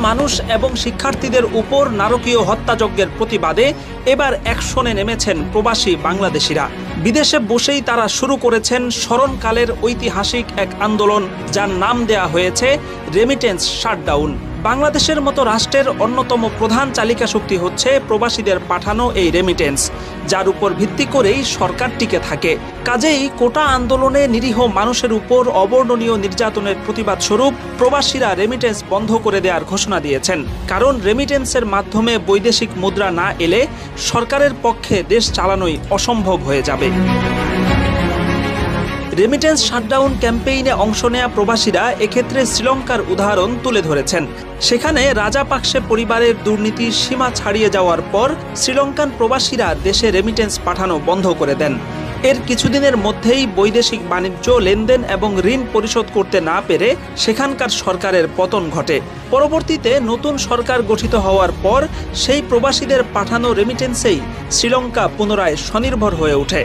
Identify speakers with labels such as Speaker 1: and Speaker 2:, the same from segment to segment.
Speaker 1: মানুষ এবং শিক্ষার্থীদের উপর নারকীয় হত্যাযজ্ঞের প্রতিবাদে এবার অ্যাকশনে নেমেছেন প্রবাসী বাংলাদেশিরা। বিদেশে বসেই তারা শুরু করেছেন স্মরণকালের ঐতিহাসিক এক আন্দোলন, যার নাম দেয়া হয়েছে রেমিটেন্স শাটডাউন। বাংলাদেশের মতো রাষ্ট্রের অন্যতম প্রধান চালিকা শক্তি হচ্ছে প্রবাসীদের পাঠানো এই রেমিটেন্স, যার উপর ভিত্তি করেই সরকার টিকে থাকে। কাজেই কোটা আন্দোলনে নিরীহ মানুষের উপর অবর্ণনীয় নির্যাতনের প্রতিবাদ স্বরূপ প্রবাসীরা রেমিটেন্স বন্ধ করে দেওয়ার ঘোষণা দিয়েছেন। কারণ রেমিটেন্সের মাধ্যমে বৈদেশিক মুদ্রা না এলে সরকারের পক্ষে দেশ চালানোই অসম্ভব হয়ে যাবে। রেমিটেন্স শাটডাউন ক্যাম্পেইনে অংশ নেয়া প্রবাসীরা এক্ষেত্রে শ্রীলঙ্কার উদাহরণ তুলে ধরেছেন। সেখানে রাজাপাকসে পরিবারের দুর্নীতির সীমা ছাড়িয়ে যাওয়ার পর শ্রীলঙ্কান প্রবাসীরা দেশে রেমিটেন্স পাঠানো বন্ধ করে দেন। এর কিছুদিনের মধ্যেই বৈদেশিক বাণিজ্য লেনদেন এবং ঋণ পরিশোধ করতে না পেরে সেখানকার সরকারের পতন ঘটে। পরবর্তীতে নতুন সরকার গঠিত হওয়ার পর সেই প্রবাসীদের পাঠানো রেমিটেন্সেই শ্রীলঙ্কা পুনরায় স্বনির্ভর হয়ে ওঠে।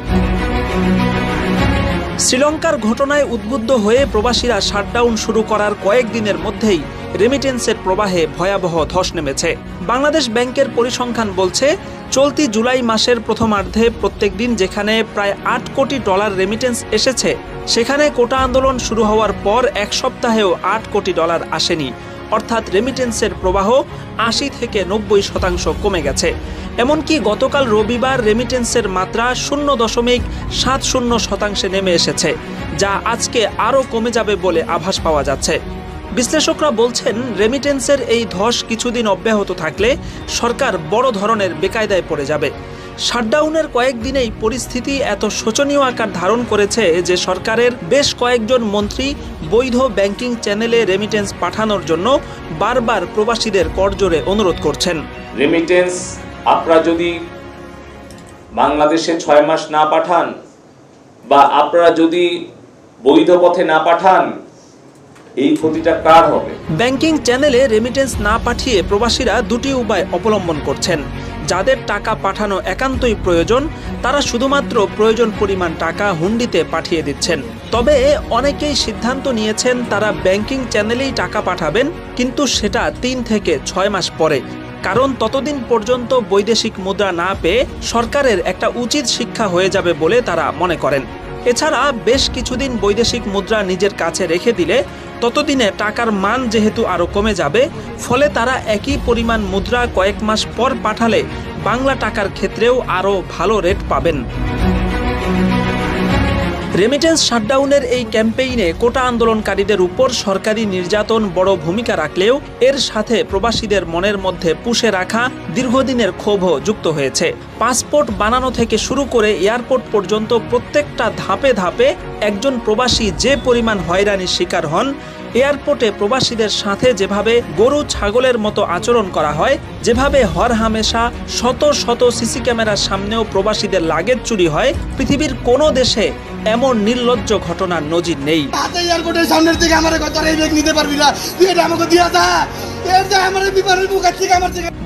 Speaker 1: শ্রীলঙ্কার ঘটনায় উদ্বুদ্ধ হয়ে প্রবাসীরা শাটডাউন শুরু করার কয়েকদিনের মধ্যেই রেমিটেন্সের প্রবাহে ভয়াবহ ধস নেমেছে। বাংলাদেশ ব্যাংকের পরিসংখ্যান বলছে, চলতি জুলাই মাসের প্রথমার্ধে প্রত্যেক দিন যেখানে প্রায় $8 কোটি রেমিটেন্স এসেছে, সেখানে কোটা আন্দোলন শুরু হওয়ার পর এক সপ্তাহেও $8 কোটি আসেনি। অর্থাৎ রেমিটেন্সের প্রবাহ ৮০ থেকে ৯০% কমে গেছে। এমনকি গতকাল রবিবার রেমিটেন্সের মাত্রা 0.70% নেমে এসেছে, যা আজকে আরও কমে যাবে বলে আভাস পাওয়া যাচ্ছে। বিশ্লেষকরা বলছেন, রেমিটেন্সের এই ধস কিছুদিন অব্যাহত থাকলে সরকার বড় ধরনের বেকায়দায় পড়ে যাবে। শাটডাউনের কয়েকদিনেই পরিস্থিতি এত শোচনীয় আকার ধারণ করেছে যে সরকারের বেশ কয়েকজন মন্ত্রী বৈধ ব্যাংকিং চ্যানেলে রেমিটেন্স পাঠানোর জন্য বারবার প্রবাসীদের করজোড়ে অনুরোধ করছেন।
Speaker 2: রেমিটেন্স আপনারা যদি বাংলাদেশে 6 মাস না পাঠান বা আপনারা যদি বৈধ পথে না পাঠান, এই ক্ষতিটা কার হবে?
Speaker 1: ব্যাংকিং চ্যানেলে রেমিটেন্স না পাঠিয়ে প্রবাসীরা দুটি উপায় অবলম্বন করছেন। যাদের টাকা পাঠানো একান্তই প্রয়োজন, তারা শুধুমাত্র প্রয়োজন পরিমাণ টাকা হুন্ডিতে পাঠিয়ে দিচ্ছেন। তবে অনেকেই সিদ্ধান্ত নিয়েছেন তারা ব্যাংকিং চ্যানেলেই টাকা পাঠাবেন, কিন্তু সেটা 3 থেকে 6 মাস পরে। কারণ ততদিন পর্যন্ত বৈদেশিক মুদ্রা না পেয়ে সরকারের একটা উচিত শিক্ষা হয়ে যাবে বলে তারা মনে করেন। এছাড়া বেশ কিছুদিন বৈদেশিক মুদ্রা নিজের কাছে রেখে দিলে ততদিনে টাকার মান যেহেতু আরও কমে যাবে, ফলে তারা একই পরিমাণ মুদ্রা কয়েক মাস পর পাঠালে বাংলা টাকার ক্ষেত্রেও আরও ভালো রেট পাবেন। রেমিটেন্স শাটডাউনের এই ক্যাম্পেইনে কোটা আন্দোলনকারীদের উপর সরকারি নির্যাতন বড় ভূমিকা রাখলেও এর সাথে প্রবাসীদের মনের মধ্যে পুষে রাখা দীর্ঘদিনের ক্ষোভও যুক্ত হয়েছে। পাসপোর্ট বানানো থেকে শুরু করে এয়ারপোর্ট পর্যন্ত প্রত্যেকটা ধাপে ধাপে একজন প্রবাসী যে পরিমাণ হয়রানির শিকার হন, এয়ারপোর্টে প্রবাসীদের সাথে যেভাবে গরু ছাগলের মতো আচরণ করা হয়, যেভাবে হরহামেশা শত শত সিসি ক্যামেরার সামনেও প্রবাসীদের লাগেজ চুরি হয়, পৃথিবীর কোনো দেশে এমন নির্লজ্জ ঘটনার নজির নেই।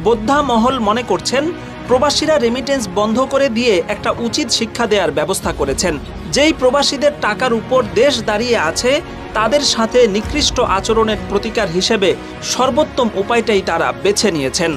Speaker 1: বোদ্ধা মহল মনে করছেন, প্রবাসীরা রেমিটেন্স বন্ধ করে দিয়ে একটা উচিত শিক্ষা দেওয়ার ব্যবস্থা করেছেন। যেই প্রবাসীদের টাকার উপর দেশ দাঁড়িয়ে আছে, তাদের সাথে নিকৃষ্ট আচরণের প্রতিকার হিসেবে সর্বোত্তম উপায়টাই তারা বেছে নিয়েছেন।